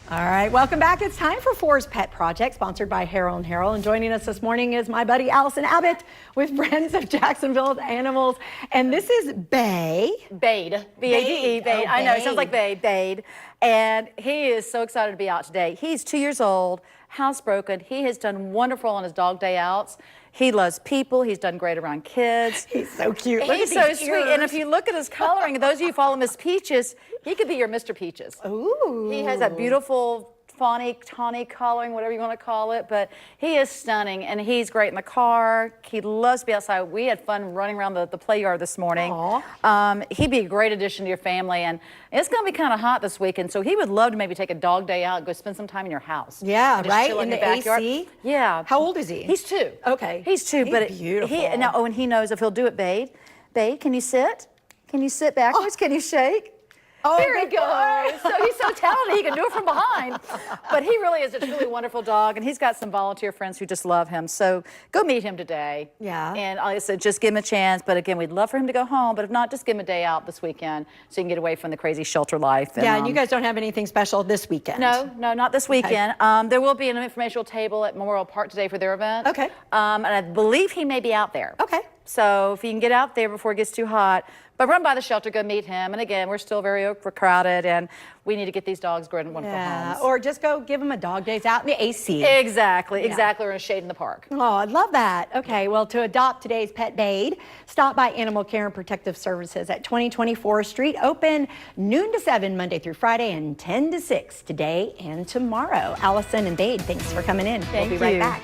All right, welcome back. It's time for Four's Pet Project, sponsored by Harold & Harold. And joining us this morning is my buddy Allison Abbott with Friends of Jacksonville's Animals. And this is Bade. Bade, B-A-D-E, Bade. Oh, I know, it sounds Bade. like Bade. And he is so excited to be out today. He's 2 years old, housebroken. He has done wonderful on his dog day outs. He loves people. He's done great around kids. He's so cute. Look He's at so these sweet. ears. And if you look at his coloring, those of you who follow Miss Peaches, he could be your Mr. Peaches. Ooh. He has that beautiful fawny, tawny coloring, whatever you want to call it, but he is stunning, and he's great in the car. He loves to be outside. We had fun running around the play yard this morning. He'd be a great addition to your family, and it's going to be kind of hot this weekend, so he would love to maybe take a dog day out and go spend some time in your house. Yeah, just right? chill In the backyard. AC? Yeah. How old is he? He's 2. Okay. He's 2, He's but beautiful. and he knows if he'll do it, Bade. Bade, can you sit? Can you sit backwards? Can you shake? Oh, there he goes. So he's so talented, he can do it from behind. But he really is a truly wonderful dog, and he's got some volunteer friends who just love him. So go meet him today. Yeah. And like I said, just give him a chance. But again, we'd love for him to go home. But if not, just give him a day out this weekend so you can get away from the crazy shelter life. And, yeah, and you guys don't have anything special this weekend? No, not this weekend. There will be an informational table at Memorial Park today for their event. Okay. And I believe he may be out there. Okay. So if you can get out there before it gets too hot, but run by the shelter, go meet him. And again, we're still very overcrowded, and we need to get these dogs great and wonderful homes. Or just go give them a dog days out in the AC. Exactly, or in a shade in the park. Oh, I love that. Okay, well, to adopt today's pet Bade, stop by Animal Care and Protective Services at 2020 Forest Street, open noon to 7 Monday through Friday and 10 to 6 today and tomorrow. Allison and Bade, thanks for coming in. Thank we'll be right you. back.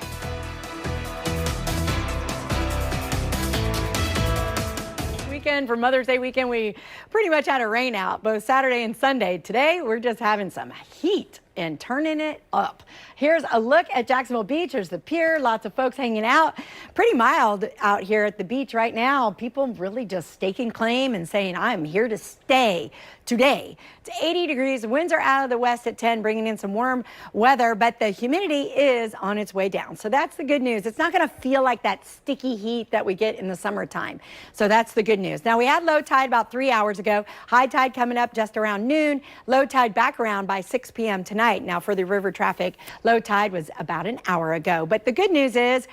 For Mother's Day weekend, we pretty much had a rain out both Saturday and Sunday. Today, we're just having some heat and turning it up. Here's a look at Jacksonville Beach. There's the pier, lots of folks hanging out. Pretty mild out here at the beach right now. People really just staking claim and saying, I'm here to stay today. It's 80 degrees. The winds are out of the west at 10, bringing in some warm weather, but the humidity is on its way down. So that's the good news. It's not going to feel like that sticky heat that we get in the summertime. So that's the good news. Now, we had low tide about 3 hours ago. High tide coming up just around noon. Low tide back around by 6 p.m. tonight. Now, for the river traffic, low tide was about an hour ago. But the good news is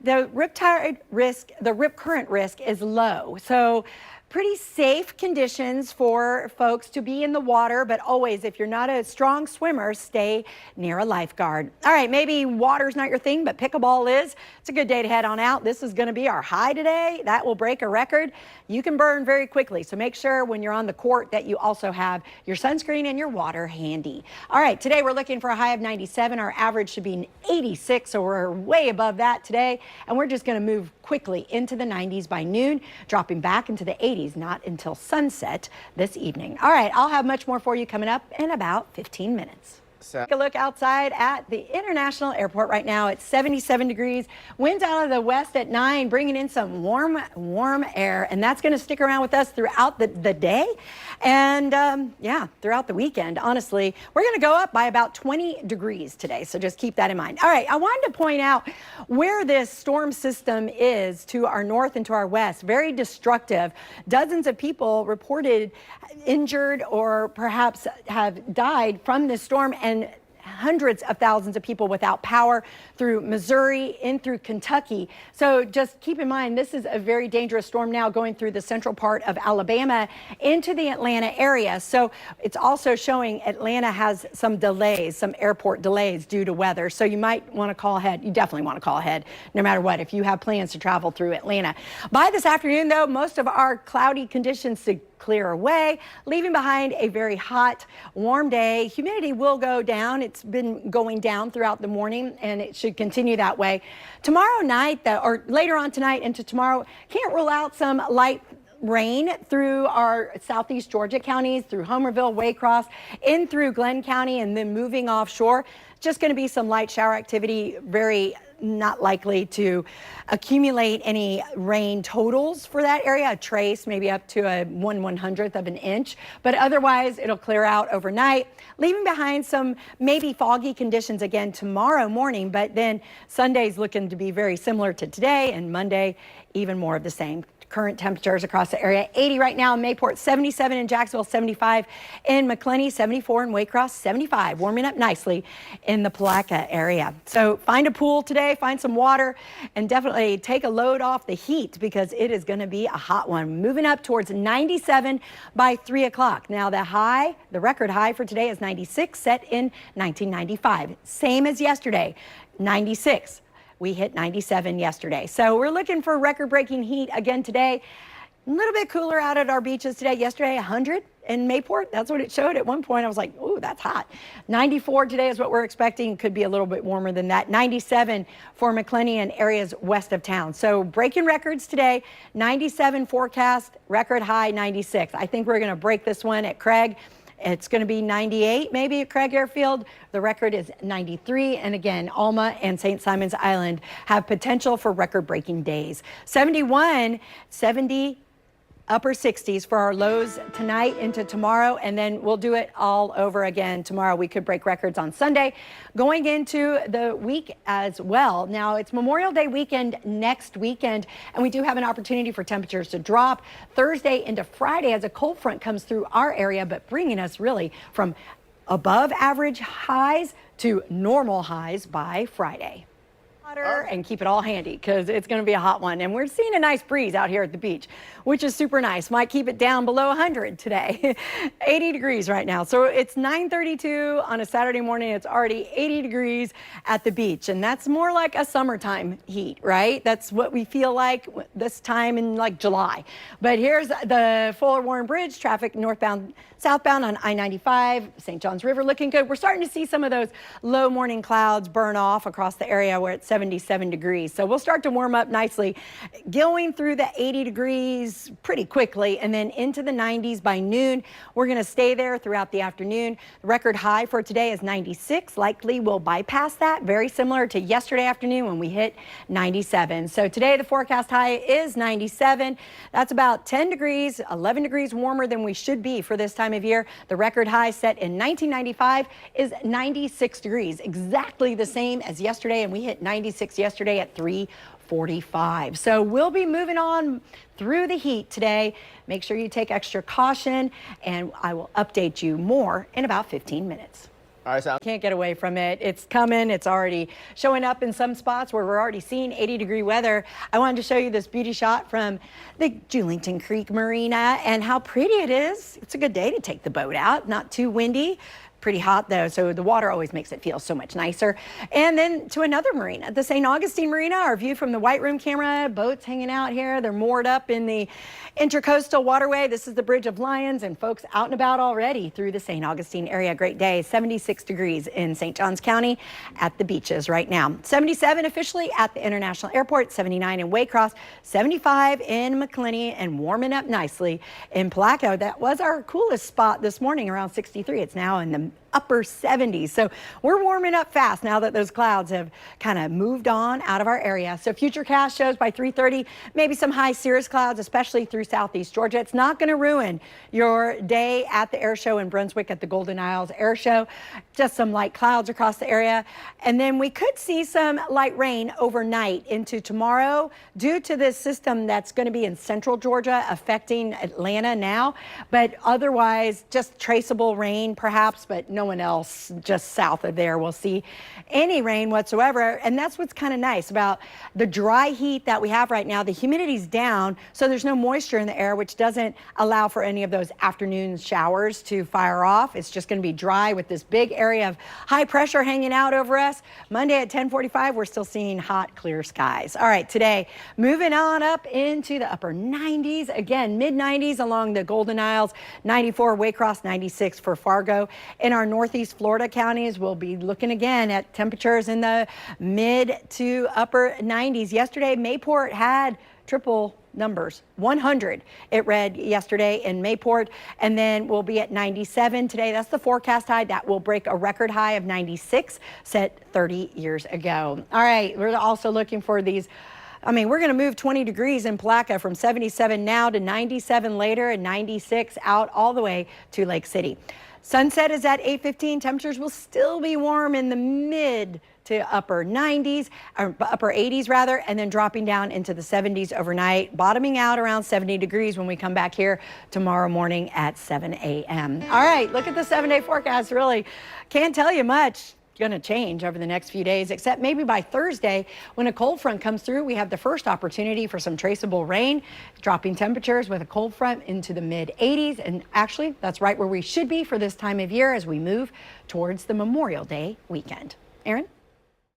the rip current risk is low. So pretty safe conditions for folks to be in the water, but always, if you're not a strong swimmer, stay near a lifeguard. All right, maybe water's not your thing, but pickleball is. It's a good day to head on out. This is going to be our high today. That will break a record. You can burn very quickly, so make sure when you're on the court that you also have your sunscreen and your water handy. All right, today we're looking for a high of 97. Our average should be 86, so we're way above that today, and we're just going to move quickly into the 90s by noon, dropping back into the 80s. Not until sunset this evening. All right, I'll have much more for you coming up in about 15 minutes. Take a look outside at the International Airport right now. It's 77 degrees. Winds out of the west at 9, bringing in some warm air, and that's going to stick around with us throughout the day and, yeah, throughout the weekend. Honestly, we're going to go up by about 20 degrees today, so just keep that in mind. All right, I wanted to point out where this storm system is to our north and to our west. Very destructive. Dozens of people reported injured or perhaps have died from this storm, and hundreds of thousands of people without power through Missouri, in through Kentucky. So just keep in mind, this is a very dangerous storm now going through the central part of Alabama into the Atlanta area. So it's also showing Atlanta has some delays, some airport delays due to weather. So you might want to call ahead. You definitely want to call ahead no matter what if you have plans to travel through Atlanta. By this afternoon, though, most of our cloudy conditions to clear away, leaving behind a very hot, warm day. Humidity will go down. It's been going down throughout the morning, and it should continue that way. Tomorrow night, or later on tonight into tomorrow, can't rule out some light rain through our southeast Georgia counties, through Homerville, Waycross, in through Glenn County, and then moving offshore. Just going to be some light shower activity, very not likely to accumulate any rain totals for that area, a trace, maybe up to a 1/100th of an inch, but otherwise it'll clear out overnight, leaving behind some maybe foggy conditions again tomorrow morning, but then Sunday's looking to be very similar to today, and Monday even more of the same. current temperatures across the area. 80 right now in Mayport, 77 in Jacksonville, 75 in McClenny, 74 in Waycross, 75. Warming up nicely in the Palatka area. So find a pool today, find some water, and definitely take a load off the heat because it is going to be a hot one. Moving up towards 97 by 3 o'clock. Now the record high for today is 96, set in 1995. Same as yesterday, 96. We hit 97 yesterday. So we're looking for record-breaking heat again today. A little bit cooler out at our beaches today. Yesterday, 100 in Mayport. That's what it showed. At one point, I was like, ooh, that's hot. 94 today is what we're expecting. Could be a little bit warmer than that. 97 for McClenny and areas west of town. So breaking records today. 97 forecast, record high 96. I think we're going to break this one at Craig. It's going to be 98 maybe at Craig Airfield. The record is 93. And again, Alma and St. Simon's Island have potential for record-breaking days. 71, 70, upper 60s for our lows tonight into tomorrow, and then we'll do it all over again tomorrow. We could break records on Sunday, going into the week as well. Now, it's Memorial Day weekend next weekend, and we do have an opportunity for temperatures to drop Thursday into Friday as a cold front comes through our area, but bringing us really from above average highs to normal highs by Friday. And keep it all handy because it's going to be a hot one. And we're seeing a nice breeze out here at the beach, which is super nice. Might keep it down below 100 today. 80 degrees right now. So it's 9:32 on a Saturday morning. It's already 80 degrees at the beach. And that's more like a summertime heat, right? That's what we feel like this time in like July. But here's the Fuller Warren Bridge traffic northbound, southbound on I-95, St. Johns River looking good. We're starting to see some of those low morning clouds burn off across the area where it's 77 degrees. So we'll start to warm up nicely, going through the 80 degrees pretty quickly and then into the 90s by noon. We're going to stay there throughout the afternoon. The record high for today is 96. Likely we'll bypass that. Very similar to yesterday afternoon when we hit 97. So today the forecast high is 97. That's about 10 degrees, 11 degrees warmer than we should be for this time of year. The record high set in 1995 is 96 degrees, exactly the same as yesterday, and we hit 96 yesterday at 3:45. So we'll be moving on through the heat today. Make sure you take extra caution, and I will update you more in about 15 minutes. All right, Sal. Can't get away from it. It's coming. It's already showing up in some spots where we're already seeing 80-degree weather. I wanted to show you this beauty shot from the Julington Creek Marina and how pretty it is. It's a good day to take the boat out. Not too windy. Pretty hot though, so the water always makes it feel so much nicer. And then to another marina, the St. Augustine Marina, our view from the White Room camera, boats hanging out here. They're moored up in the Intercoastal Waterway. This is the Bridge of Lions, and folks out and about already through the St. Augustine area. Great day, 76 degrees in St. Johns County at the beaches right now. 77 officially at the International Airport, 79 in Waycross, 75 in McClenny, and warming up nicely in Palatka. That was our coolest spot this morning, around 63. It's now in the upper 70s. So we're warming up fast now that those clouds have kind of moved on out of our area. So Futurecast shows by 3:30, maybe some high cirrus clouds, especially through southeast Georgia. It's not going to ruin your day at the air show in Brunswick at the Golden Isles Air Show. Just some light clouds across the area. And then we could see some light rain overnight into tomorrow due to this system that's going to be in central Georgia affecting Atlanta now. But otherwise, just traceable rain perhaps, but no one else just south of there will see any rain whatsoever. And that's what's kind of nice about the dry heat that we have right now. The humidity's down, so there's no moisture in the air, which doesn't allow for any of those afternoon showers to fire off. It's just going to be dry with this big area of high pressure hanging out over us. Monday at 10:45, we're still seeing hot, clear skies. All right, today, moving on up into the upper 90s. Again, mid-90s along the Golden Isles, 94 Waycross, 96 for Fargo. In our northeast Florida counties, we'll be looking again at temperatures in the mid to upper 90s. Yesterday, Mayport had triple numbers, 100 it read yesterday in Mayport, and then we'll be at 97 today. That's the forecast high. That will break a record high of 96 set 30 years ago. All right, we're also looking for these I mean, we're going to move 20 degrees in Palaca from 77 now to 97 later and 96 out all the way to Lake City. Sunset is at 8:15. Temperatures will still be warm in the mid to upper 90s, or upper 80s rather, and then dropping down into the 70s overnight, bottoming out around 70 degrees when we come back here tomorrow morning at 7 a.m. All right, look at the 7-day forecast. Really can't tell you much. Going to change over the next few days, except maybe by Thursday when a cold front comes through. We have the first opportunity for some traceable rain, dropping temperatures with a cold front into the mid 80s. And actually, that's right where we should be for this time of year as we move towards the Memorial Day weekend. Aaron?